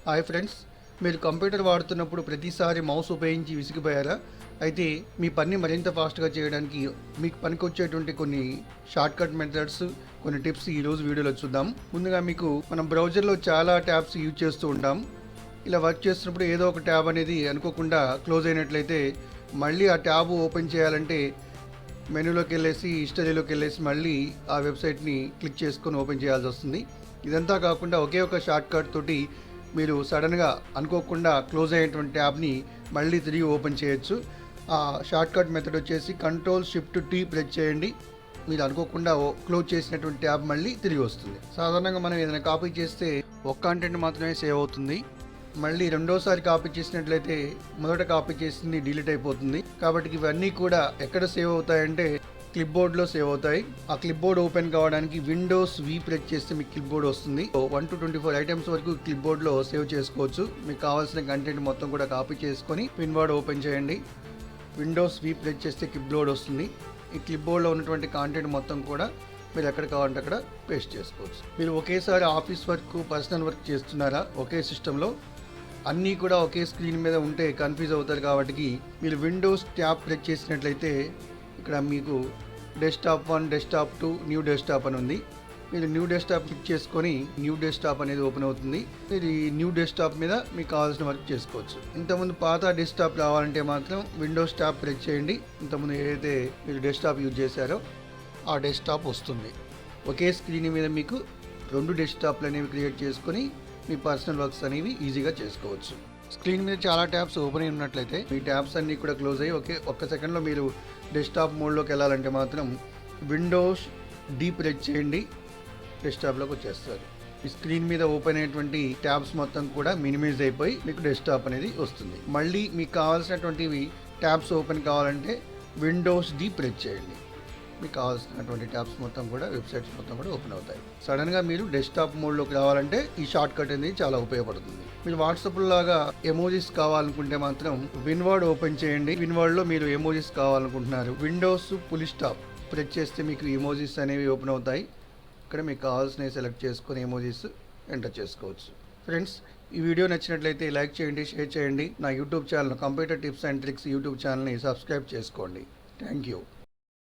Hi friends, మీరు computer వాడుతున్నప్పుడు ప్రతిసారి mouse ఉపయోగించి విసిగిపోయారా? అయితే మీ పని మరింత ఫాస్ట్గా చేయడానికి మీకు పనికొచ్చేటువంటి కొన్ని షార్ట్కట్ మెథడ్స్, కొన్ని టిప్స్ ఈరోజు వీడియోలో చూద్దాం. ముందుగా మీకు మనం బ్రౌజర్లో చాలా ట్యాబ్స్ యూజ్ చేస్తూ ఉంటాం. ఇలా వర్క్ చేస్తున్నప్పుడు ఏదో ఒక ట్యాబ్ అనేది అనుకోకుండా క్లోజ్ అయినట్లయితే మళ్ళీ ఆ ట్యాబ్ ఓపెన్ చేయాలంటే మెనూలోకి వెళ్ళేసి హిస్టరీలోకి వెళ్ళేసి మళ్ళీ ఆ వెబ్సైట్ని క్లిక్ చేసుకొని ఓపెన్ చేయాల్సి వస్తుంది. ఇదంతా కాకుండా ఒకే ఒక షార్ట్ కట్ తోటి మీరు సడన్గా అనుకోకుండా క్లోజ్ అయ్యేటువంటి ట్యాబ్ని మళ్ళీ తిరిగి ఓపెన్ చేయొచ్చు. ఆ షార్ట్ కట్ మెథడ్ వచ్చేసి Ctrl+Shift+T ప్రెస్ చేయండి. మీరు అనుకోకుండా క్లోజ్ చేసినటువంటి ట్యాబ్ మళ్ళీ తిరిగి వస్తుంది. సాధారణంగా మనం ఏదైనా కాపీ చేస్తే ఒక కంటెంట్ మాత్రమే సేవ్ అవుతుంది. మళ్ళీ రెండోసారి కాపీ చేసినట్లయితే మొదట కాపీ చేసింది డిలీట్ అయిపోతుంది. కాబట్టి ఇవన్నీ కూడా ఎక్కడ సేవ్ అవుతాయంటే క్లిప్ బోర్డ్లో సేవ్ అవుతాయి. ఆ క్లిప్ బోర్డ్ ఓపెన్ కావడానికి Windows V ప్రెస్ చేస్తే మీకు క్లిప్ బోర్డ్ వస్తుంది. 1 to 24 ఐటమ్స్ వరకు క్లిప్ బోర్డ్లో సేవ్ చేసుకోవచ్చు. మీకు కావాల్సిన కంటెంట్ మొత్తం కూడా కాపీ చేసుకొని పిన్ బోర్డ్ ఓపెన్ చేయండి. Windows V ప్రెస్ చేస్తే క్లిప్ బోర్డ్ వస్తుంది. ఈ క్లిప్ బోర్డ్లో ఉన్నటువంటి కంటెంట్ మొత్తం కూడా మీరు ఎక్కడ కావాలంటే అక్కడ పేస్ట్ చేసుకోవచ్చు. మీరు ఒకేసారి ఆఫీస్ వర్క్, పర్సనల్ వర్క్ చేస్తున్నారా ఒకే సిస్టంలో? అన్నీ కూడా ఒకే స్క్రీన్ మీద ఉంటే కన్ఫ్యూజ్ అవుతారు. కాబట్టి మీరు విండోస్ ట్యాబ్ ప్రెస్ చేసినట్లయితే ఇక్కడ మీకు డెస్క్టాప్ 1, డెస్క్టాప్ 2, న్యూ డెస్క్టాప్ అని ఉంది. మీరు న్యూ డెస్క్టాప్ క్లిక్ చేసుకొని న్యూ డెస్క్టాప్ అనేది ఓపెన్ అవుతుంది. మీరు ఈ న్యూ డెస్క్టాప్ మీద మీకు కావాల్సిన వర్క్ చేసుకోవచ్చు. ఇంతకుముందు పాత డెస్క్టాప్ రావాలంటే మాత్రం విండోస్ ట్యాబ్ ప్రెస్ చేయండి. ఇంతకుముందు ఏదైతే మీరు డెస్క్టాప్ యూజ్ చేశారో ఆ డెస్క్టాప్ వస్తుంది. ఒకే స్క్రీన్ మీద మీకు 2 డెస్క్టాప్లు అనేవి క్రియేట్ చేసుకొని మీ పర్సనల్ వర్క్స్ అనేవి ఈజీగా చేసుకోవచ్చు. స్క్రీన్ మీద చాలా ట్యాబ్స్ ఓపెన్ అయి ఉన్నట్లయితే మీ ట్యాబ్స్ అన్నీ కూడా క్లోజ్ అయ్యి ఒక్క సెకండ్లో మీరు డెస్క్టాప్ మోడ్లోకి వెళ్ళాలంటే మాత్రం Windows D ప్రెస్ చేయండి, డెస్క్టాప్లోకి వచ్చేస్తారు. ఈ స్క్రీన్ మీద ఓపెన్ అయినటువంటి ట్యాబ్స్ మొత్తం కూడా మినిమైజ్ అయిపోయి మీకు డెస్క్టాప్ అనేది వస్తుంది. మళ్ళీ మీకు కావాల్సినటువంటివి ట్యాబ్స్ ఓపెన్ కావాలంటే Windows D ప్రెస్ చేయండి. మీకు కావాల్సినటువంటి ట్యాబ్స్ మొత్తం కూడా, వెబ్సైట్స్ మొత్తం కూడా ఓపెన్ అవుతాయి. సడన్గా మీరు డెస్క్టాప్ మోడ్లోకి రావాలంటే ఈ షార్ట్ కట్ అనేది చాలా ఉపయోగపడుతుంది. మీరు వాట్సాప్ లాగా ఎమోజీస్ కావాలనుకుంటే మాత్రం విన్వర్డ్ ఓపెన్ చేయండి. విన్వర్డ్లో మీరు ఎమోజీస్ కావాలనుకుంటున్నారు, విండోస్ ఫుల్ స్టాప్ ప్రెస్ చేస్తే మీకు ఎమోజీస్ అనేవి ఓపెన్ అవుతాయి. ఇక్కడ మీకు కావాల్సినవి సెలెక్ట్ చేసుకొని ఎమోజీస్ ఎంటర్ చేసుకోవచ్చు. ఫ్రెండ్స్, ఈ వీడియో నచ్చినట్లయితే లైక్ చేయండి, షేర్ చేయండి. నా YouTube channel computer tips and tricks YouTube ఛానల్ని సబ్స్క్రైబ్ చేసుకోండి. Thank you.